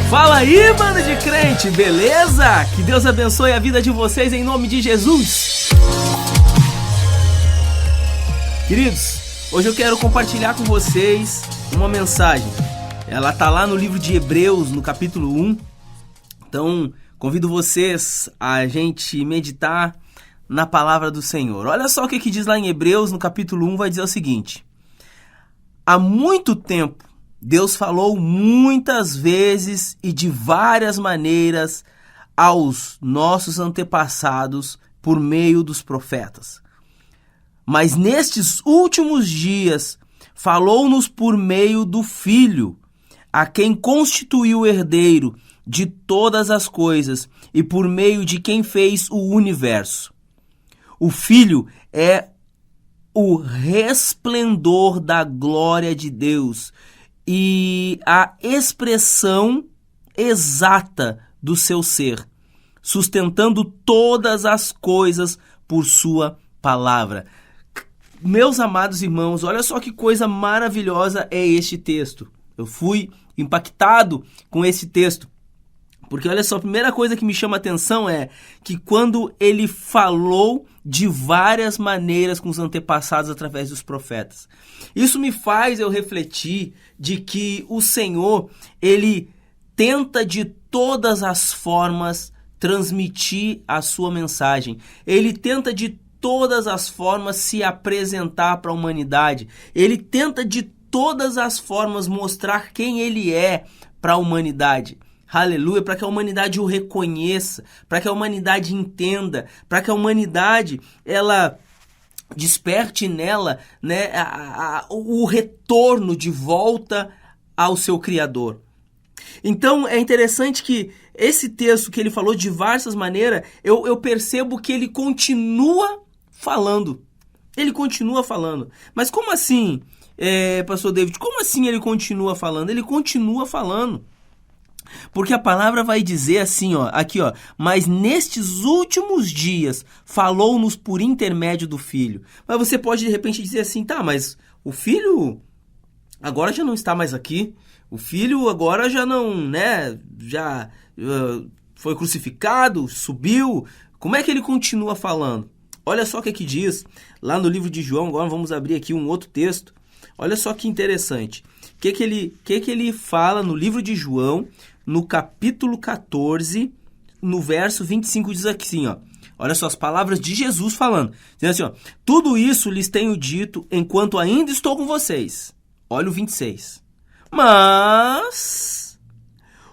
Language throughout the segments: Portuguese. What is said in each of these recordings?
Fala aí, bando de crente, beleza? Que Deus abençoe a vida de vocês em nome de Jesus. Queridos, hoje eu quero compartilhar com vocês uma mensagem. Ela tá lá no livro de Hebreus, no capítulo 1. Então, convido vocês a gente meditar na palavra do Senhor. Olha só o que diz lá em Hebreus, no capítulo 1, vai dizer o seguinte: há muito tempo, Deus falou muitas vezes e de várias maneiras aos nossos antepassados por meio dos profetas. Mas nestes últimos dias, falou-nos por meio do Filho, a quem constituiu o herdeiro de todas as coisas e por meio de quem fez o universo. O Filho é o resplendor da glória de Deus e a expressão exata do seu ser, sustentando todas as coisas por sua palavra. Meus amados irmãos, olha só que coisa maravilhosa é este texto. Eu fui impactado com esse texto, porque olha só, a primeira coisa que me chama a atenção é que quando ele falou de várias maneiras com os antepassados através dos profetas. Isso me faz eu refletir de que o Senhor, ele tenta de todas as formas transmitir a sua mensagem. Ele tenta de todas as formas se apresentar para a humanidade. Ele tenta de todas as formas mostrar quem ele é para a humanidade. Aleluia, para que a humanidade o reconheça, para que a humanidade entenda, para que a humanidade ela desperte nela, né, o retorno de volta ao seu Criador. Então é interessante que esse texto que ele falou de diversas maneiras, eu percebo que ele continua falando. Ele continua falando. Mas como assim, pastor David? Como assim ele continua falando? Ele continua falando. Porque a palavra vai dizer assim, aqui, mas nestes últimos dias falou-nos por intermédio do Filho. Mas você pode de repente dizer assim, tá, mas o Filho agora já não está mais aqui. O Filho agora já não, né, já foi crucificado, subiu. Como é que ele continua falando? Olha só o que diz lá no livro de João. Agora vamos abrir aqui um outro texto. Olha só que interessante. O que ele fala no livro de João, no capítulo 14, no verso 25, diz assim, olha só as palavras de Jesus falando. Diz assim, tudo isso lhes tenho dito enquanto ainda estou com vocês. Olha o 26. Mas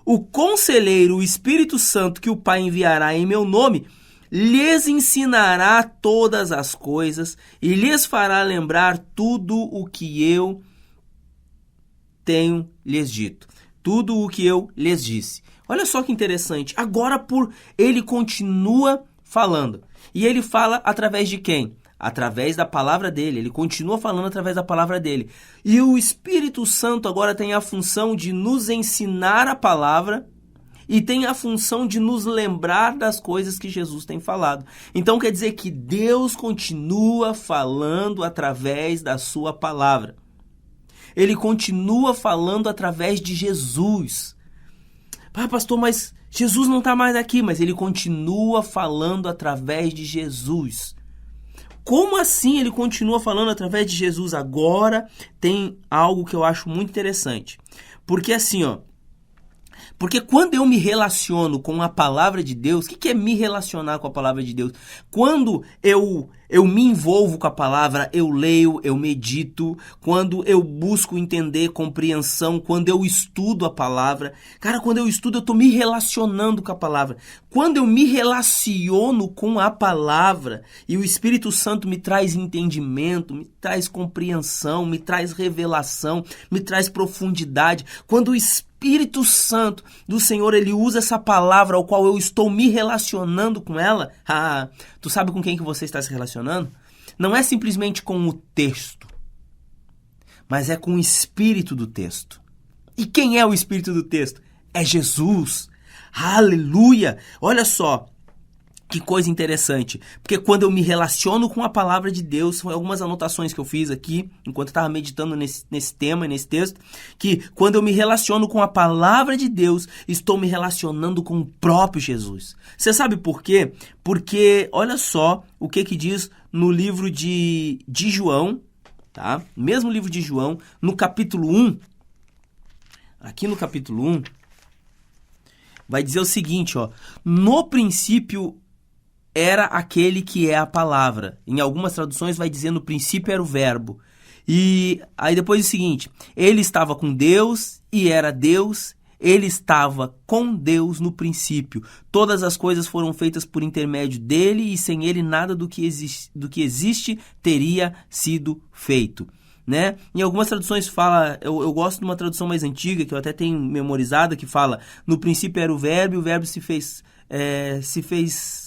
o Conselheiro, o Espírito Santo, que o Pai enviará em meu nome, lhes ensinará todas as coisas e lhes fará lembrar tudo o que eu tenho lhes dito. Tudo o que eu lhes disse. Olha só que interessante. Agora ele continua falando. E ele fala através de quem? Através da palavra dele. Ele continua falando através da palavra dele. E o Espírito Santo agora tem a função de nos ensinar a palavra e tem a função de nos lembrar das coisas que Jesus tem falado. Então quer dizer que Deus continua falando através da sua palavra. Ele continua falando através de Jesus. Pastor, mas Jesus não está mais aqui, mas ele continua falando através de Jesus. Como assim ele continua falando através de Jesus? Agora tem algo que eu acho muito interessante. Porque assim, porque quando eu me relaciono com a palavra de Deus, o que é me relacionar com a palavra de Deus? Quando eu me envolvo com a palavra, eu leio, eu medito, quando eu busco entender compreensão, quando eu estudo a palavra. Cara, quando eu estudo, eu estou me relacionando com a palavra. Quando eu me relaciono com a palavra e o Espírito Santo me traz entendimento, me traz compreensão, me traz revelação, me traz profundidade. Quando o Espírito Santo do Senhor, ele usa essa palavra ao qual eu estou me relacionando com ela. Tu sabe com quem que você está se relacionando? Não é simplesmente com o texto, mas é com o espírito do texto. E quem é o espírito do texto? É Jesus. Aleluia! Olha só, Que coisa interessante, porque quando eu me relaciono com a palavra de Deus, são algumas anotações que eu fiz aqui, enquanto eu estava meditando nesse tema, nesse texto, que quando eu me relaciono com a palavra de Deus, estou me relacionando com o próprio Jesus. Você sabe por quê? Porque olha só o que diz no livro de João, tá? Mesmo livro de João, no capítulo 1, aqui no capítulo 1, vai dizer o seguinte, ó, no princípio era aquele que é a palavra. Em algumas traduções vai dizer no princípio era o verbo. E aí depois é o seguinte, ele estava com Deus e era Deus, ele estava com Deus no princípio. Todas as coisas foram feitas por intermédio dele e sem ele nada do que existe teria sido feito. Né? Em algumas traduções fala, eu gosto de uma tradução mais antiga, que eu até tenho memorizada, que fala, no princípio era o verbo se fez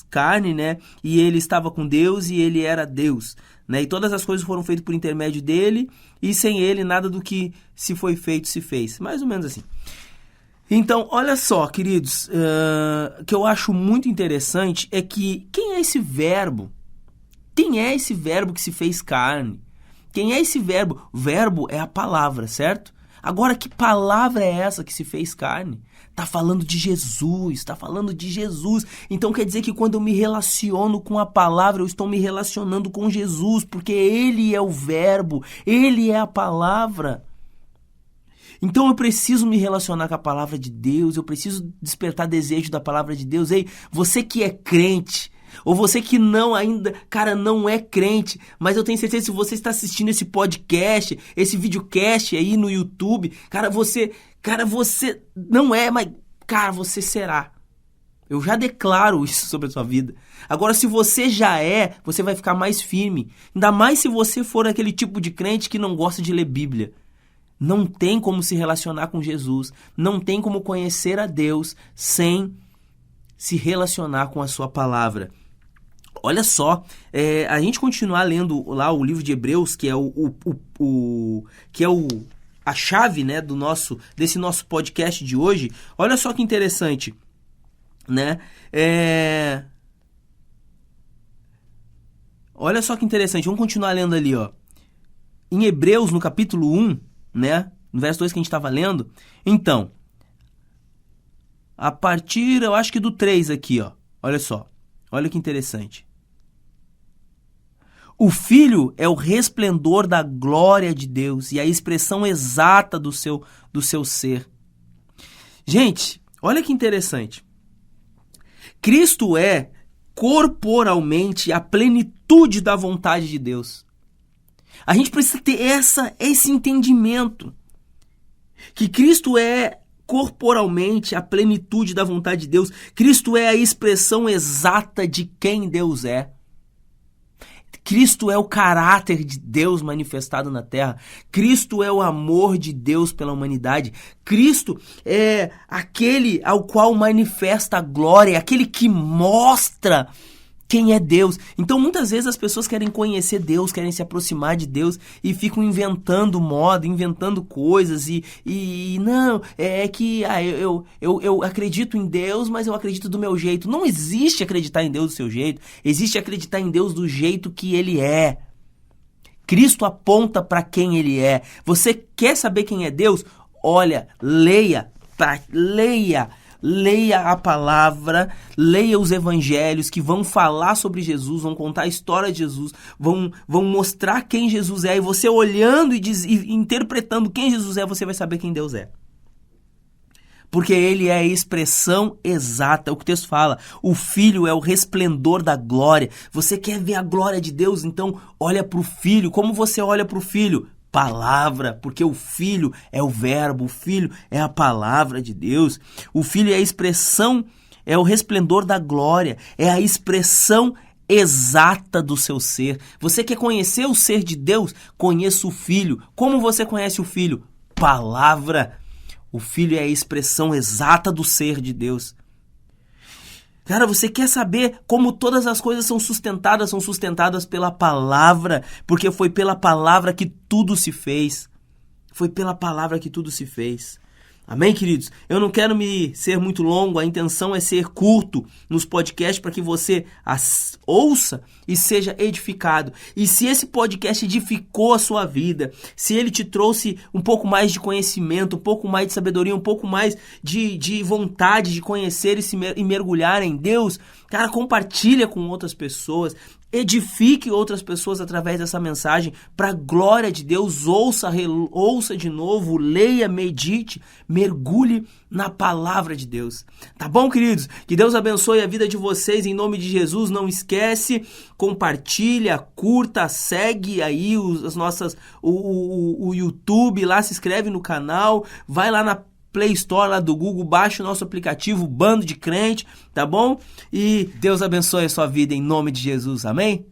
carne, né? E ele estava com Deus e ele era Deus, né? E todas as coisas foram feitas por intermédio dele e sem ele nada do que se foi feito se fez. Mais ou menos assim. Então, olha só, queridos, o que eu acho muito interessante é que quem é esse verbo? Quem é esse verbo que se fez carne? Quem é esse verbo? O verbo é a palavra, certo? Agora, que palavra é essa que se fez carne? Tá falando de Jesus, tá falando de Jesus. Então quer dizer que quando eu me relaciono com a palavra, eu estou me relacionando com Jesus, porque ele é o verbo, ele é a palavra. Então eu preciso me relacionar com a palavra de Deus, eu preciso despertar desejo da palavra de Deus. Ei, você que é crente, ou você que não ainda, cara, não é crente, mas eu tenho certeza que se você está assistindo esse podcast, esse videocast aí no YouTube, você não é, mas, cara, você será. Eu já declaro isso sobre a sua vida. Agora, se você já é, você vai ficar mais firme. Ainda mais se você for aquele tipo de crente que não gosta de ler Bíblia. Não tem como se relacionar com Jesus. Não tem como conhecer a Deus sem se relacionar com a sua palavra. Olha só, a gente continuar lendo lá o livro de Hebreus, que é a chave, né, desse nosso podcast de hoje. Olha só que interessante, né? Olha só que interessante, vamos continuar lendo ali, ó. Em Hebreus, no capítulo 1, né, no verso 2 que a gente estava lendo. Então, a partir, eu acho que do 3 aqui, ó. Olha só, olha que interessante. O Filho é o resplendor da glória de Deus e a expressão exata do seu ser. Gente, olha que interessante. Cristo é corporalmente a plenitude da vontade de Deus. A gente precisa ter esse entendimento. Que Cristo é corporalmente a plenitude da vontade de Deus. Cristo é a expressão exata de quem Deus é. Cristo é o caráter de Deus manifestado na terra. Cristo é o amor de Deus pela humanidade. Cristo é aquele ao qual manifesta a glória, aquele que mostra quem é Deus. Então muitas vezes as pessoas querem conhecer Deus, querem se aproximar de Deus e ficam inventando moda, inventando coisas e não, é que eu acredito em Deus, mas eu acredito do meu jeito. Não existe acreditar em Deus do seu jeito, existe acreditar em Deus do jeito que Ele é. Cristo aponta para quem Ele é. Você quer saber quem é Deus? Olha, leia a palavra, leia os evangelhos que vão falar sobre Jesus, vão contar a história de Jesus, vão mostrar quem Jesus é, e você olhando e interpretando quem Jesus é, você vai saber quem Deus é. Porque ele é a expressão exata, é o que o texto fala. O Filho é o resplendor da glória. Você quer ver a glória de Deus? Então olha para o Filho. Como você olha para o Filho? Palavra, porque o Filho é o verbo, o Filho é a palavra de Deus. O Filho é a expressão, é o resplendor da glória, é a expressão exata do seu ser. Você quer conhecer o ser de Deus? Conheça o Filho. Como você conhece o Filho? Palavra. O Filho é a expressão exata do ser de Deus. Cara, você quer saber como todas as coisas são sustentadas pela palavra, porque foi pela palavra que tudo se fez. Foi pela palavra que tudo se fez. Amém, queridos? Eu não quero ser muito longo, a intenção é ser curto nos podcasts para que você ouça e seja edificado. E se esse podcast edificou a sua vida, se ele te trouxe um pouco mais de conhecimento, um pouco mais de sabedoria, um pouco mais de vontade de conhecer e mergulhar em Deus, cara, compartilha com outras pessoas. Edifique outras pessoas através dessa mensagem para a glória de Deus. Ouça de novo, leia, medite, mergulhe na palavra de Deus. Tá bom, queridos? Que Deus abençoe a vida de vocês em nome de Jesus. Não esquece, compartilha, curta, segue aí o YouTube, lá se inscreve no canal, vai lá na Play Store lá do Google, baixa o nosso aplicativo Bando de Crente, tá bom? E Deus abençoe a sua vida em nome de Jesus, amém?